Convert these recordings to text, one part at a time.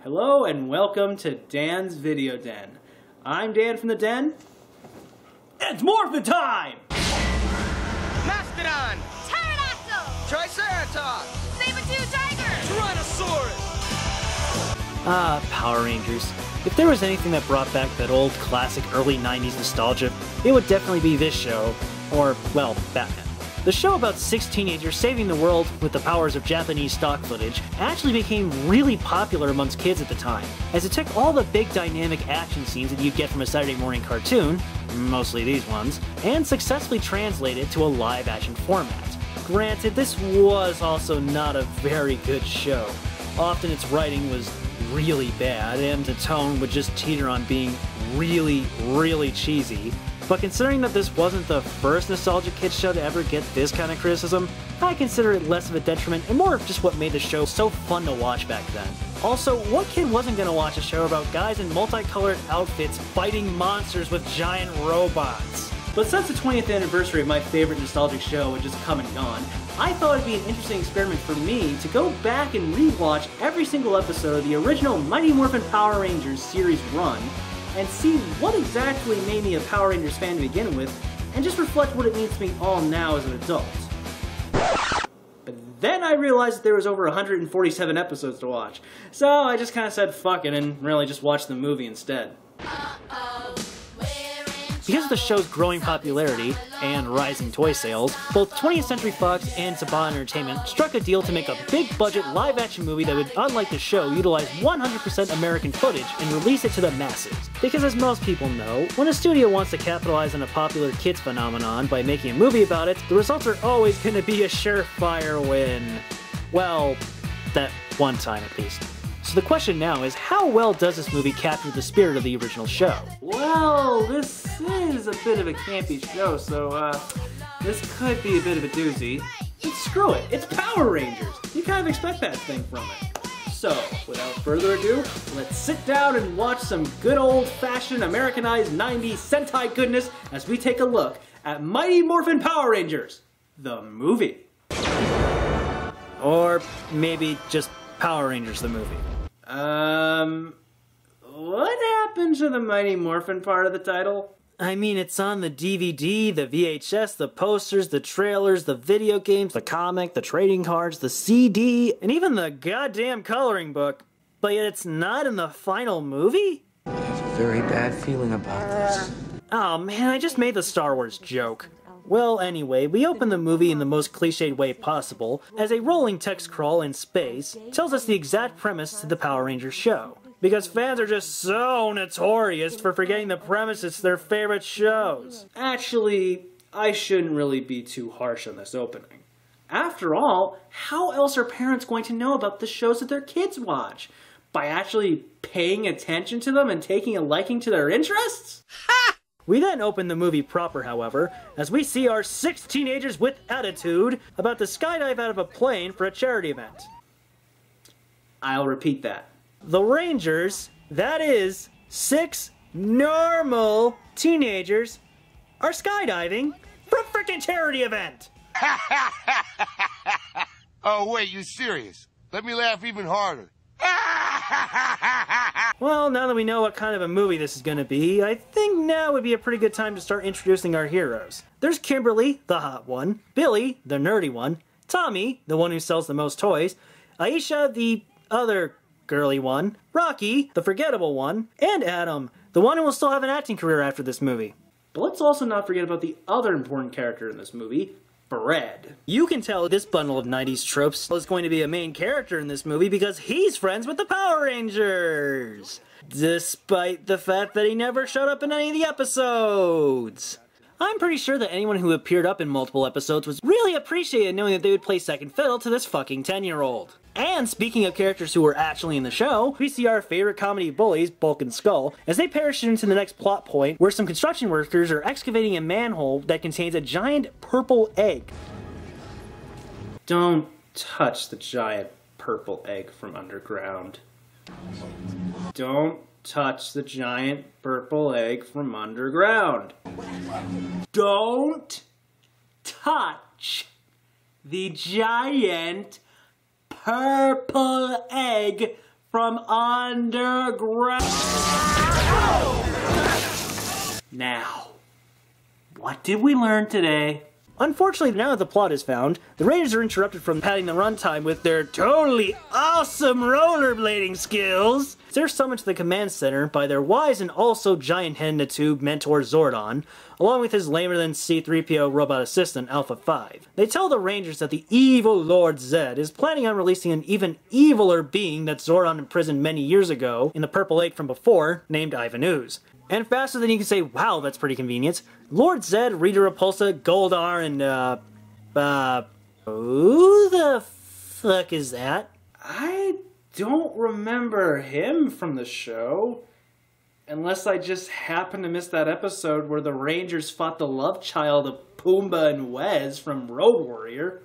Hello and welcome to Dan's Video Den. I'm Dan from the Den. It's Morphin Time! Mastodon! Pterodactyl! Triceratops! Saber-tooth tiger! Tyrannosaurus! Power Rangers. If there was anything that brought back that old classic early 90s nostalgia, it would definitely be this show, or, well, Batman. The show about 6 teenagers saving the world with the powers of Japanese stock footage actually became really popular amongst kids at the time, as it took all the big dynamic action scenes that you'd get from a Saturday morning cartoon, mostly these ones, and successfully translated to a live-action format. Granted, this was also not a very good show. Often its writing was really bad, and the tone would just teeter on being really cheesy. But considering that this wasn't the first nostalgic kids show to ever get this kind of criticism, I consider it less of a detriment and more of just what made the show so fun to watch back then. Also, what kid wasn't gonna watch a show about guys in multicolored outfits fighting monsters with giant robots? But since the 20th anniversary of my favorite nostalgic show had just come and gone, I thought it'd be an interesting experiment for me to go back and rewatch every single episode of the original Mighty Morphin Power Rangers series run, and see what exactly made me a Power Rangers fan to begin with, and just reflect what it means to me all now as an adult. But then I realized that there was over 147 episodes to watch, so I just kind of said fuck it and really just watched the movie instead. Because of the show's growing popularity and rising toy sales, both 20th Century Fox and Saban Entertainment struck a deal to make a big-budget live-action movie that would, unlike the show, utilize 100% American footage and release it to the masses. Because as most people know, when a studio wants to capitalize on a popular kids phenomenon by making a movie about it, the results are always going to be a surefire win. Well, that one time at least. So the question now is, how well does this movie capture the spirit of the original show? Well, this is a bit of a campy show, so this could be a bit of a doozy. But screw it, it's Power Rangers! You kind of expect that thing from it. So, without further ado, let's sit down and watch some good old-fashioned Americanized 90s Sentai goodness as we take a look at Mighty Morphin Power Rangers, the movie. Or maybe just Power Rangers the movie. What happened to the Mighty Morphin part of the title? I mean, it's on the DVD, the VHS, the posters, the trailers, the video games, the comic, the trading cards, the CD, and even the goddamn coloring book. But yet it's not in the final movie? I have a very bad feeling about this. Oh man, I just made the Star Wars joke. Well, anyway, we open the movie in the most cliched way possible, as a rolling text crawl in space tells us the exact premise to the Power Rangers show. Because fans are just so notorious for forgetting the premises to their favorite shows. Actually, I shouldn't really be too harsh on this opening. After all, how else are parents going to know about the shows that their kids watch? By actually paying attention to them and taking a liking to their interests? Ha! We then open the movie proper, however, as we see our 6 teenagers with attitude about to skydive out of a plane for a charity event. I'll repeat that. The Rangers, that is, 6 normal teenagers, are skydiving for a frickin' charity event! Oh, wait, you serious? Let me laugh even harder. Well, now that we know what kind of a movie this is gonna be, I think now would be a pretty good time to start introducing our heroes. There's Kimberly, the hot one, Billy, the nerdy one, Tommy, the one who sells the most toys, Aisha, the other girly one, Rocky, the forgettable one, and Adam, the one who will still have an acting career after this movie. But let's also not forget about the other important character in this movie, Fred. You can tell this bundle of 90s tropes is going to be a main character in this movie because he's friends with the Power Rangers! Despite the fact that he never showed up in any of the episodes! I'm pretty sure that anyone who appeared up in multiple episodes was really appreciated knowing that they would play second fiddle to this fucking 10-year-old. And speaking of characters who were actually in the show, we see our favorite comedy bullies, Bulk and Skull, as they parachute into the next plot point where some construction workers are excavating a manhole that contains a giant purple egg. Don't touch the giant purple egg from underground. Don't touch the giant purple egg from underground. Don't touch the giant purple egg from underground. Now, what did we learn today? Unfortunately, now that the plot is found, the Rangers are interrupted from padding the runtime with their totally awesome rollerblading skills. They're summoned to the command center by their wise and also giant head in a tube mentor Zordon, along with his lamer than C-3PO robot assistant Alpha 5. They tell the Rangers that the evil Lord Zed is planning on releasing an even eviler being that Zordon imprisoned many years ago in the Purple Lake from before, named Ivan Ooze. And faster than you can say, wow, that's pretty convenient, Lord Zed, Rita Repulsa, Goldar, and, who the fuck is that? I don't remember him from the show. Unless I just happened to miss that episode where the Rangers fought the love child of Pumbaa and Wez from Road Warrior.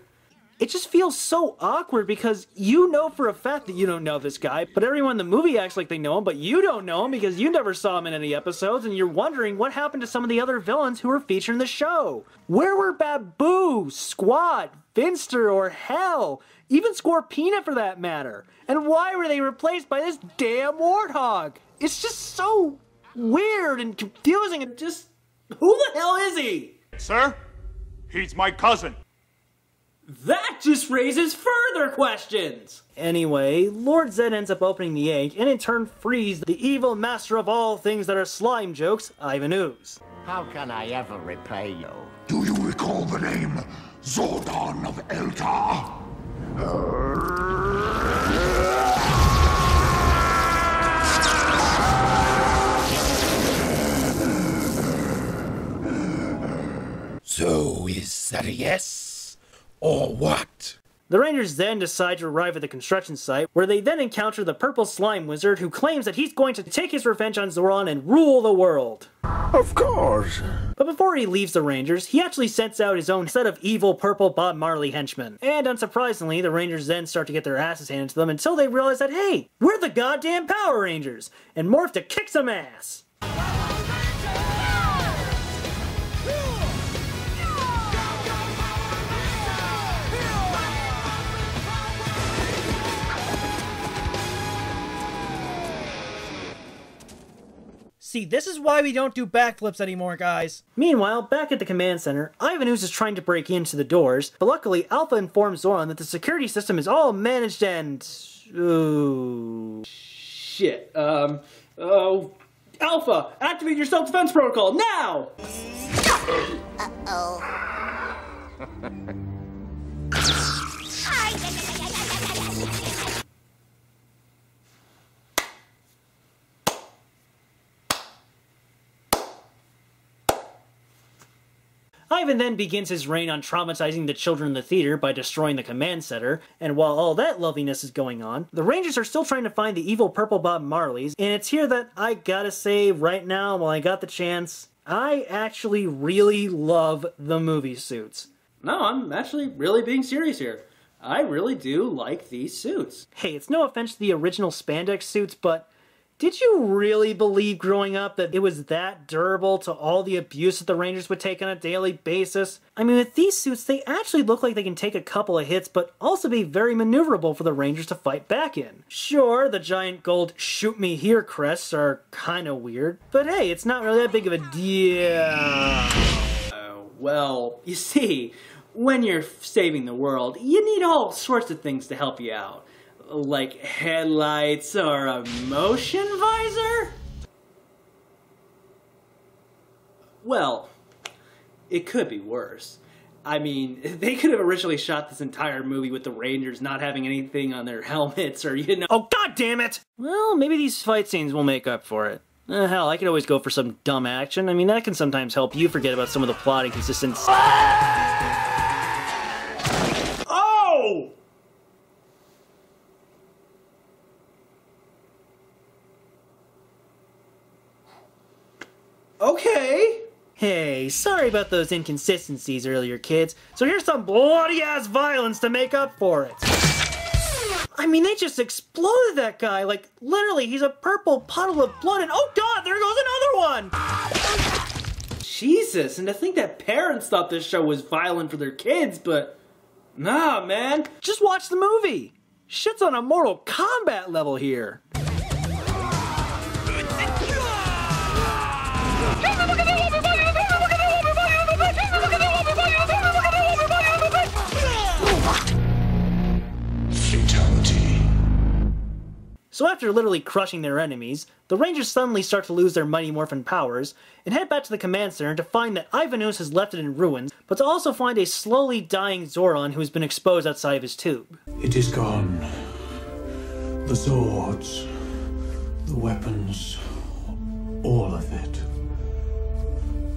It just feels so awkward because you know for a fact that you don't know this guy, but everyone in the movie acts like they know him, but you don't know him because you never saw him in any episodes, and you're wondering what happened to some of the other villains who were featured in the show. Where were Babu, Squat, Finster, or hell, even Scorpina for that matter? And why were they replaced by this damn warthog? It's just so weird and confusing and just... Who the hell is he? Sir, he's my cousin. That just raises further questions! Anyway, Lord Zed ends up opening the egg and in turn frees the evil master of all things that are slime jokes, Ivan Ooze. How can I ever repay you? Do you recall the name Zordon of Eltar? So, is that a yes? Or what? The Rangers then decide to arrive at the construction site, where they then encounter the Purple Slime Wizard, who claims that he's going to take his revenge on Zordon and rule the world. Of course. But before he leaves the Rangers, he actually sends out his own set of evil purple Bob Marley henchmen. And unsurprisingly, the Rangers then start to get their asses handed to them until they realize that, hey, we're the goddamn Power Rangers, and morph to kick some ass. See, this is why we don't do backflips anymore, guys. Meanwhile, back at the command center, Ivan Ooze is trying to break into the doors, but luckily Alpha informs Zordon that the security system is all managed and... Ooh... Shit, oh... Alpha, activate your self-defense protocol, now! Uh-oh. Ivan then begins his reign on traumatizing the children in the theater by destroying the command center, and while all that loveliness is going on, the Rangers are still trying to find the evil purple Bob Marleys, and it's here that I gotta say right now, while I got the chance, I actually really love the movie suits. No, I'm actually really being serious here. I really do like these suits. Hey, it's no offense to the original spandex suits, but did you really believe growing up that it was that durable to all the abuse that the Rangers would take on a daily basis? I mean, with these suits, they actually look like they can take a couple of hits, but also be very maneuverable for the Rangers to fight back in. Sure, the giant gold shoot me here crests are kinda weird, but hey, it's not really that big of a deal. Well, you see, when you're saving the world, you need all sorts of things to help you out. Like headlights or a motion visor? Well, it could be worse. I mean, they could have originally shot this entire movie with the Rangers not having anything on their helmets or, you know... Oh, god damn it! Well, maybe these fight scenes will make up for it. Hell, I could always go for some dumb action. I mean, that can sometimes help you forget about some of the plot inconsistencies. Oh! Okay. Hey, sorry about those inconsistencies earlier, kids. So here's some bloody-ass violence to make up for it. I mean, they just exploded that guy. Like, literally, he's a purple puddle of blood and oh god, there goes another one! Jesus, and to think that parents thought this show was violent for their kids, but... Nah, man. Just watch the movie. Shit's on a Mortal Kombat level here. Fatality. So after literally crushing their enemies, the Rangers suddenly start to lose their Mighty Morphin powers, and head back to the command center to find that Ivanus has left it in ruins, but to also find a slowly dying Zoran who has been exposed outside of his tube. It is gone. The swords, the weapons, all of it.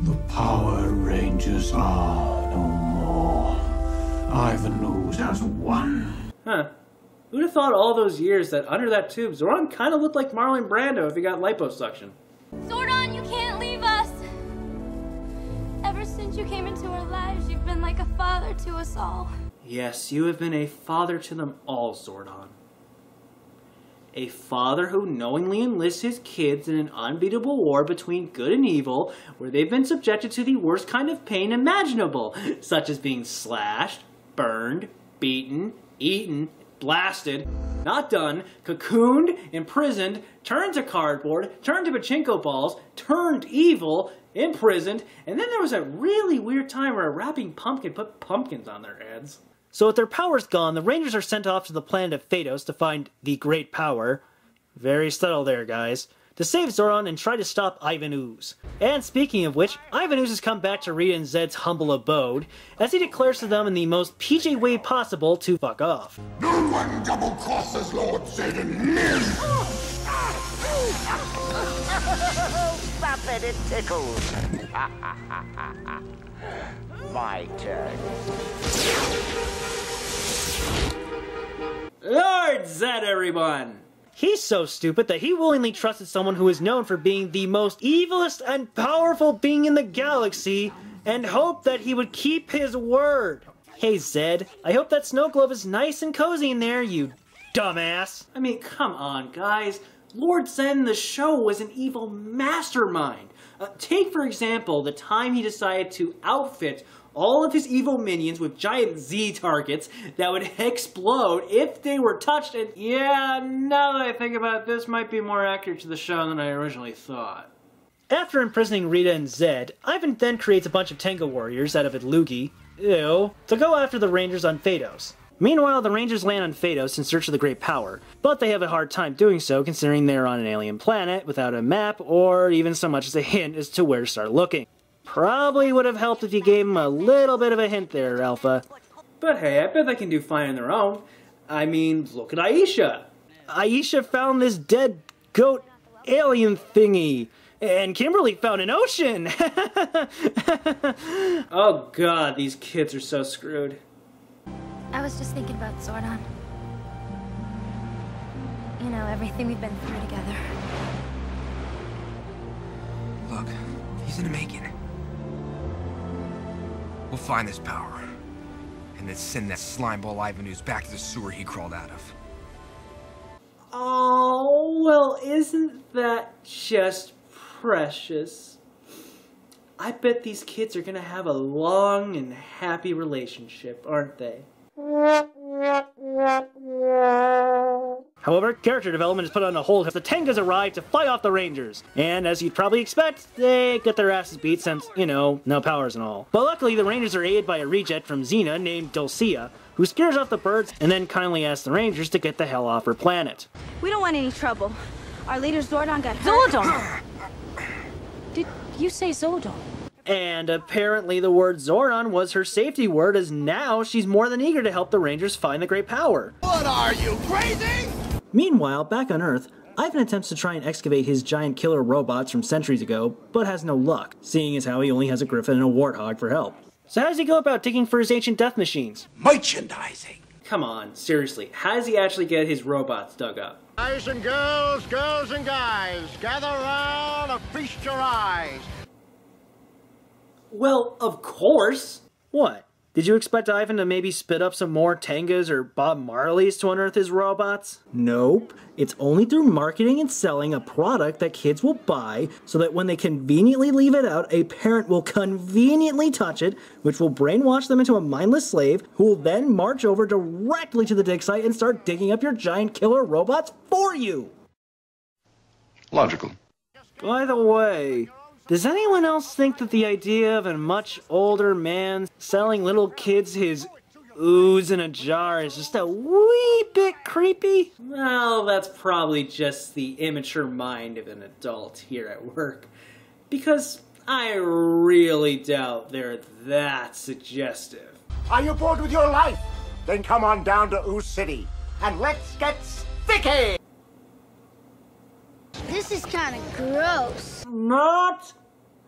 The Power Rangers are no more. Ivanus has won. Huh. Who'd have thought all those years that under that tube, Zoran kind of looked like Marlon Brando if he got liposuction. Zordon, you can't leave us. Ever since you came into our lives, you've been like a father to us all. Yes, you have been a father to them all, Zordon. A father who knowingly enlists his kids in an unbeatable war between good and evil, where they've been subjected to the worst kind of pain imaginable, such as being slashed, burned, beaten, eaten, blasted, not done, cocooned, imprisoned, turned to cardboard, turned to pachinko balls, turned evil, imprisoned, and then there was a really weird time where a rapping pumpkin put pumpkins on their heads. So with their powers gone, the Rangers are sent off to the planet of Phaedos to find the Great Power. Very subtle there, guys. To save Zoran and try to stop Ivanus. And speaking of which, Ivanus has come back to Rita and Zed's humble abode, as he declares to them in the most PJ way possible to fuck off. No one double-crosses Lord Zed and live! Stop it, it tickles. My turn. Lord Zed, everyone! He's so stupid that he willingly trusted someone who is known for being the most evilest and powerful being in the galaxy, and hoped that he would keep his word. Hey Zed, I hope that snow globe is nice and cozy in there, you dumbass. I mean, come on, guys. Lord Zed in the show was an evil mastermind. Take, for example, the time he decided to outfit all of his evil minions with giant Z targets that would explode if they were touched, and yeah, now that I think about it, this might be more accurate to the show than I originally thought. After imprisoning Rita and Zed, Ivan then creates a bunch of Tenga warriors out of Itlugi, to go after the Rangers on Phaedos. Meanwhile, the Rangers land on Phaedos in search of the Great Power, but they have a hard time doing so considering they're on an alien planet without a map or even so much as a hint as to where to start looking. Probably would have helped if you gave him a little bit of a hint there, Alpha. But hey, I bet they can do fine on their own. I mean, look at Aisha. Aisha found this dead goat alien thingy, and Kimberly found an ocean! Oh god, these kids are so screwed. I was just thinking about Zordon. You know, everything we've been through together. Look, he's gonna make it. We'll find this power, and then send that slimeball Ivanus back to the sewer he crawled out of. Oh, well, isn't that just precious? I bet these kids are gonna have a long and happy relationship, aren't they? However, character development is put on hold as the Tengas arrive to fight off the Rangers. And as you'd probably expect, they get their asses beat since, you know, no powers and all. But luckily, the Rangers are aided by a reject from Xena named Dulcia, who scares off the birds and then kindly asks the Rangers to get the hell off her planet. We don't want any trouble. Our leader Zordon got hurt. Zordon! Did you say Zordon? And apparently the word Zoran was her safety word, as now she's more than eager to help the Rangers find the Great Power. What are you, crazy? Meanwhile, back on Earth, Ivan attempts to try and excavate his giant killer robots from centuries ago, but has no luck, seeing as how he only has a griffin and a warthog for help. So how does he go about digging for his ancient death machines? Merchandising. Come on, seriously, how does he actually get his robots dug up? Guys and girls, girls and guys, gather round and feast your eyes. Well, of course. What? Did you expect Ivan to maybe spit up some more Tengas or Bob Marleys to unearth his robots? Nope. It's only through marketing and selling a product that kids will buy so that when they conveniently leave it out, a parent will conveniently touch it, which will brainwash them into a mindless slave who will then march over directly to the dig site and start digging up your giant killer robots for you. Logical. By the way, does anyone else think that the idea of a much older man selling little kids his ooze in a jar is just a wee bit creepy? Well, that's probably just the immature mind of an adult here at work. Because I really doubt they're that suggestive. Are you bored with your life? Then come on down to Ooze City, and let's get sticky! This is kind of gross. Not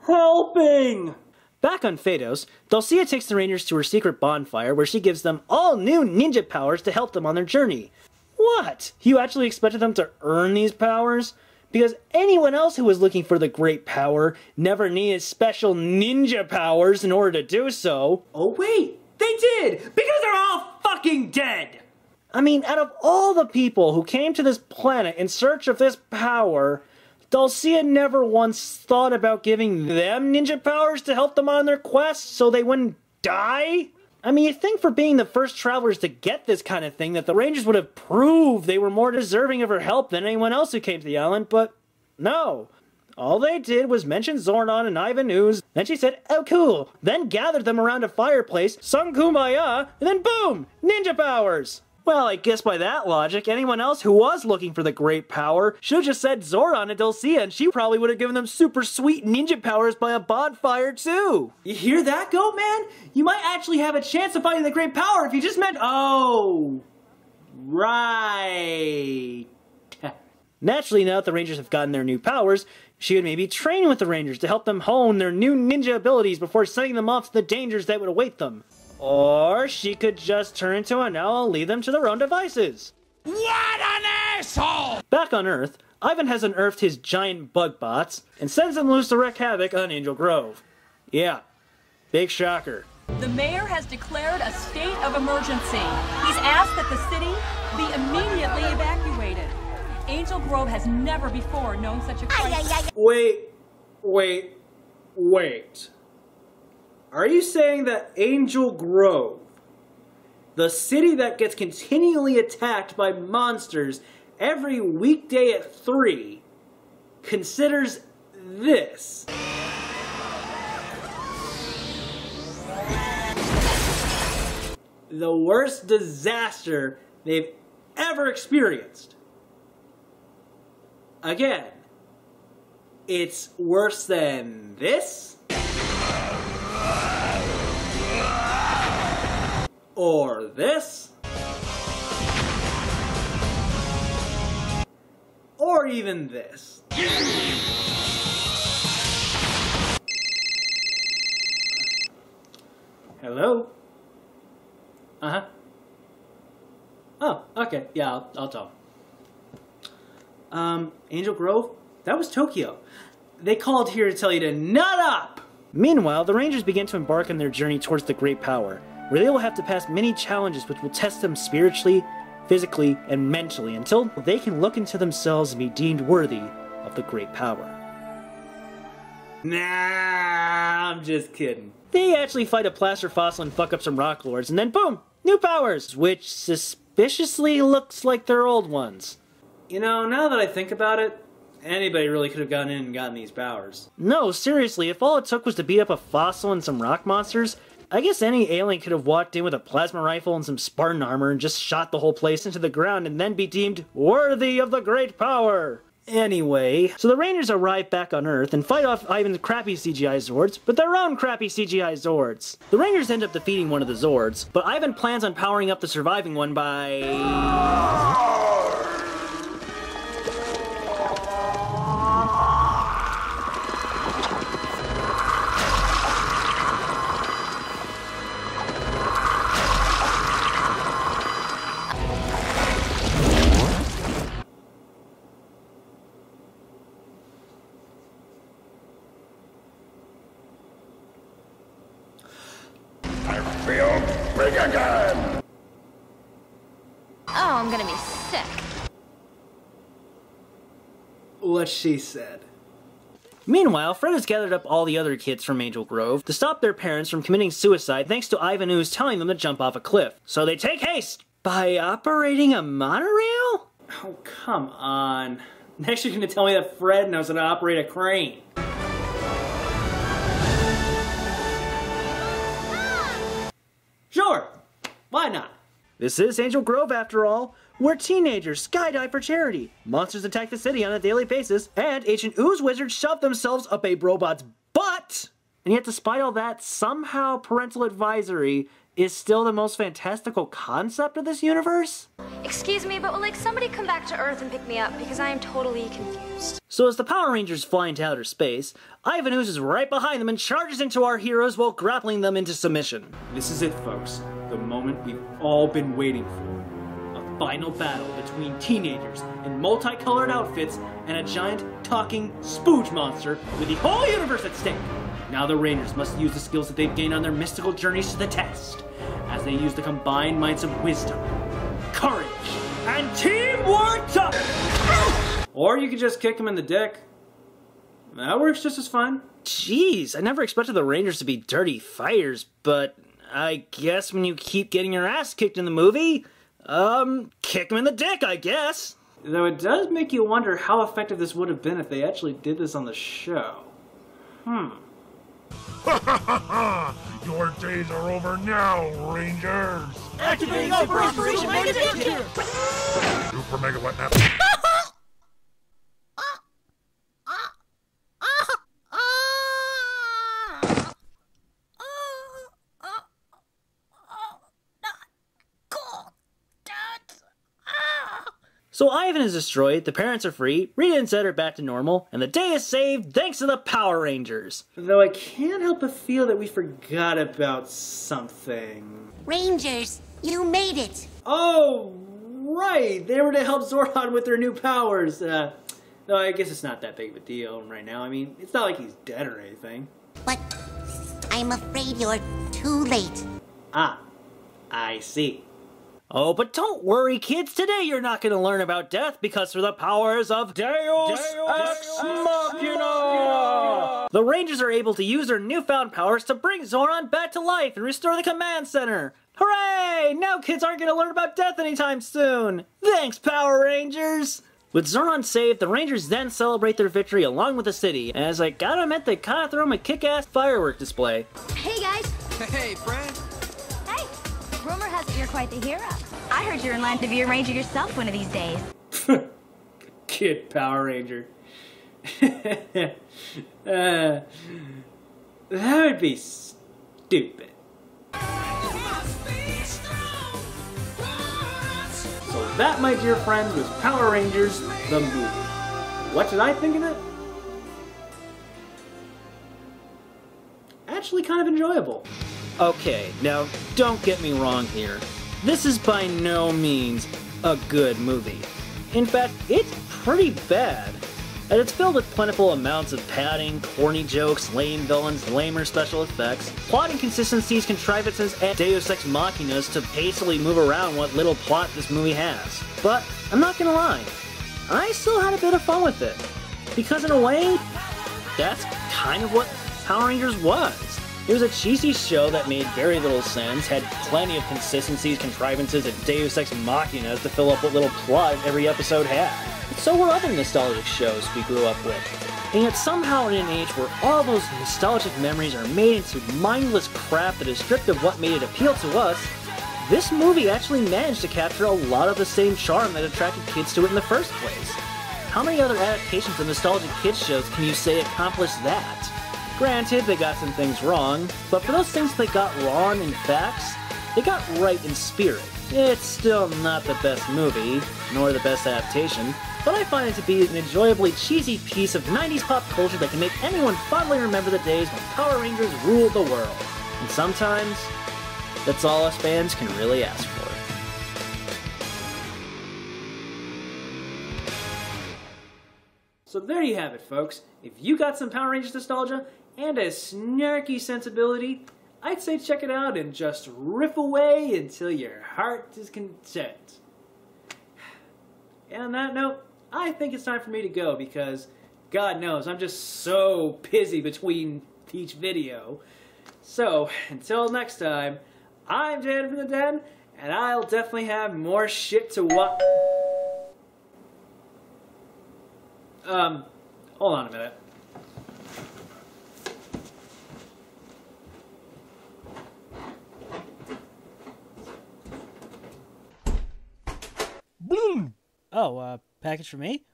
helping! Back on Phaedos, Dulcia takes the Rangers to her secret bonfire where she gives them all new ninja powers to help them on their journey. What? You actually expected them to earn these powers? Because anyone else who was looking for the great power never needed special ninja powers in order to do so. Oh wait, they did! Because they're all fucking dead! I mean, out of all the people who came to this planet in search of this power, Dulcia never once thought about giving them ninja powers to help them on their quest so they wouldn't die? I mean, you'd think for being the first travelers to get this kind of thing that the Rangers would have proved they were more deserving of her help than anyone else who came to the island, but no. All they did was mention Zordon and Ivan Ooze, then she said, oh cool, then gathered them around a fireplace, sung Kumbaya, and then boom, ninja powers! Well, I guess by that logic, anyone else who was looking for the great power should have just said Zordon and Dulcia, and she probably would have given them super sweet ninja powers by a bonfire too. You hear that, Goat Man? You might actually have a chance of finding the great power if you just meant, oh, right. Naturally, now that the Rangers have gotten their new powers, she would maybe train with the Rangers to help them hone their new ninja abilities before sending them off to the dangers that would await them. Or she could just turn into an owl and leave them to their own devices. What an asshole! Back on Earth, Ivan has unearthed his giant bug bots and sends them loose to wreak havoc on Angel Grove. Yeah, big shocker. The mayor has declared a state of emergency. He's asked that the city be immediately evacuated. Angel Grove has never before known such a crisis. Wait. Are you saying that Angel Grove, the city that gets continually attacked by monsters every weekday at 3, considers this the worst disaster they've ever experienced? Again, it's worse than this? Or this? Or even this? Hello? Uh-huh. Oh, okay. Yeah, I'll talk. Angel Grove? That was Tokyo. They called here to tell you to nut up! Meanwhile, the Rangers begin to embark on their journey towards the Great Power, where they will have to pass many challenges which will test them spiritually, physically, and mentally until they can look into themselves and be deemed worthy of the Great Power. Nah, I'm just kidding. They actually fight a plaster fossil and fuck up some rock lords, and then boom! New powers! Which suspiciously looks like their old ones. You know, now that I think about it, anybody really could have gone in and gotten these powers. No, seriously, if all it took was to beat up a fossil and some rock monsters, I guess any alien could have walked in with a plasma rifle and some Spartan armor and just shot the whole place into the ground and then be deemed worthy of the great power. Anyway, so the Rangers arrive back on Earth and fight off Ivan's crappy CGI Zords, but their own crappy CGI Zords. The Rangers end up defeating one of the Zords, but Ivan plans on powering up the surviving one by... Feel sick. What she said. Meanwhile, Fred has gathered up all the other kids from Angel Grove to stop their parents from committing suicide thanks to Ivan Ooze telling them to jump off a cliff. So they take haste by operating a monorail? Oh, come on. Next you're gonna tell me that Fred knows how to operate a crane. Sure, why not? This is Angel Grove after all, where teenagers skydive for charity, monsters attack the city on a daily basis, and ancient ooze wizards shove themselves up Abe Robot's butt! And yet despite all that, somehow parental advisory is still the most fantastical concept of this universe? Excuse me, but will like somebody come back to Earth and pick me up because I am totally confused. So as the Power Rangers fly into outer space, Ivan Ooze is right behind them and charges into our heroes while grappling them into submission. This is it, folks. The moment we've all been waiting for. A final battle between teenagers in multicolored outfits and a giant talking spooge monster with the whole universe at stake. Now the Rangers must use the skills that they've gained on their mystical journeys to the test, as they use the combined mights of wisdom, courage, and teamwork to... Or you could just kick him in the dick. That works just as fine. Jeez, I never expected the Rangers to be dirty fighters, but I guess when you keep getting your ass kicked in the movie, kick him in the dick, I guess. Though it does make you wonder how effective this would have been if they actually did this on the show. Your days are over now, Rangers! Activating Operation Mega Danger! Super Mega Wet Nap. So Ivan is destroyed, the parents are free, Rita and Zed are back to normal, and the day is saved thanks to the Power Rangers. Though I can't help but feel that we forgot about something. Rangers, you made it! Oh, right! They were to help Zordon with their new powers. No, I guess it's not that big of a deal right now. I mean, it's not like he's dead or anything. But I'm afraid you're too late. Ah, I see. Oh, but don't worry, kids. Today you're not going to learn about death because through the powers of Deus Ex Machina, the Rangers are able to use their newfound powers to bring Zordon back to life and restore the command center. Hooray! Now kids aren't going to learn about death anytime soon. Thanks, Power Rangers! With Zordon saved, the Rangers then celebrate their victory along with the city, and as I gotta admit, they kinda throw them a kick-ass firework display. Hey guys! Hey, friend! Hey! Rumor has it you're quite the hero. I heard you're in line to be a ranger yourself one of these days. Kid Power Ranger. That would be stupid. So that, my dear friends, was Power Rangers, the movie. What did I think of it? Actually kind of enjoyable. Okay, now don't get me wrong here. This is by no means a good movie. In fact, it's pretty bad. And it's filled with plentiful amounts of padding, corny jokes, lame villains, lamer special effects, plot inconsistencies, contrivances, and Deus Ex Machinas to hastily move around what little plot this movie has. But I'm not gonna lie, I still had a bit of fun with it. Because in a way, that's kind of what Power Rangers was. It was a cheesy show that made very little sense, had plenty of consistencies, contrivances, and Deus Ex Machinas to fill up what little plot every episode had. But so were other nostalgic shows we grew up with. And yet somehow in an age where all those nostalgic memories are made into mindless crap that is stripped of what made it appeal to us, this movie actually managed to capture a lot of the same charm that attracted kids to it in the first place. How many other adaptations of nostalgic kids shows can you say accomplished that? Granted, they got some things wrong, but for those things they got wrong in facts, they got right in spirit. It's still not the best movie, nor the best adaptation, but I find it to be an enjoyably cheesy piece of 90s pop culture that can make anyone fondly remember the days when Power Rangers ruled the world. And sometimes, that's all us fans can really ask for. So there you have it, folks. If you got some Power Rangers nostalgia and a snarky sensibility, I'd say check it out and just riff away until your heart is content. And on that note, I think it's time for me to go because God knows I'm just so busy between each video. So, until next time, I'm Jan from the Den, and I'll definitely have more shit to watch. Hold on a minute. Oh, package for me?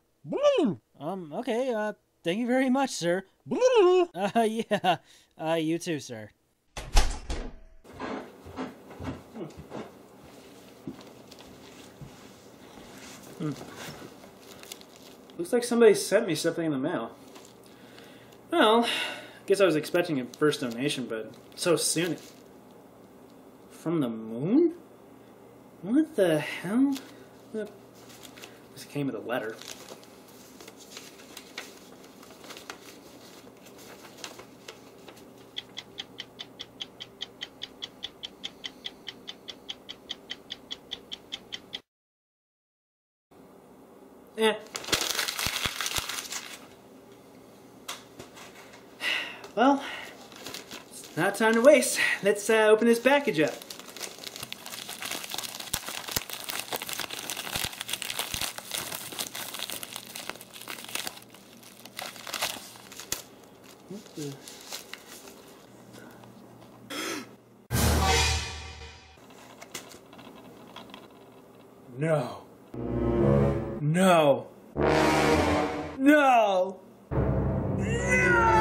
Okay, thank you very much, sir. Yeah, you too, sir. Looks like somebody sent me something in the mail. Well, I guess I was expecting a first donation, but so soon. From the moon? What the hell? This came with a letter. Well, it's not time to waste. Let's open this package up. What the? No. No. No. No.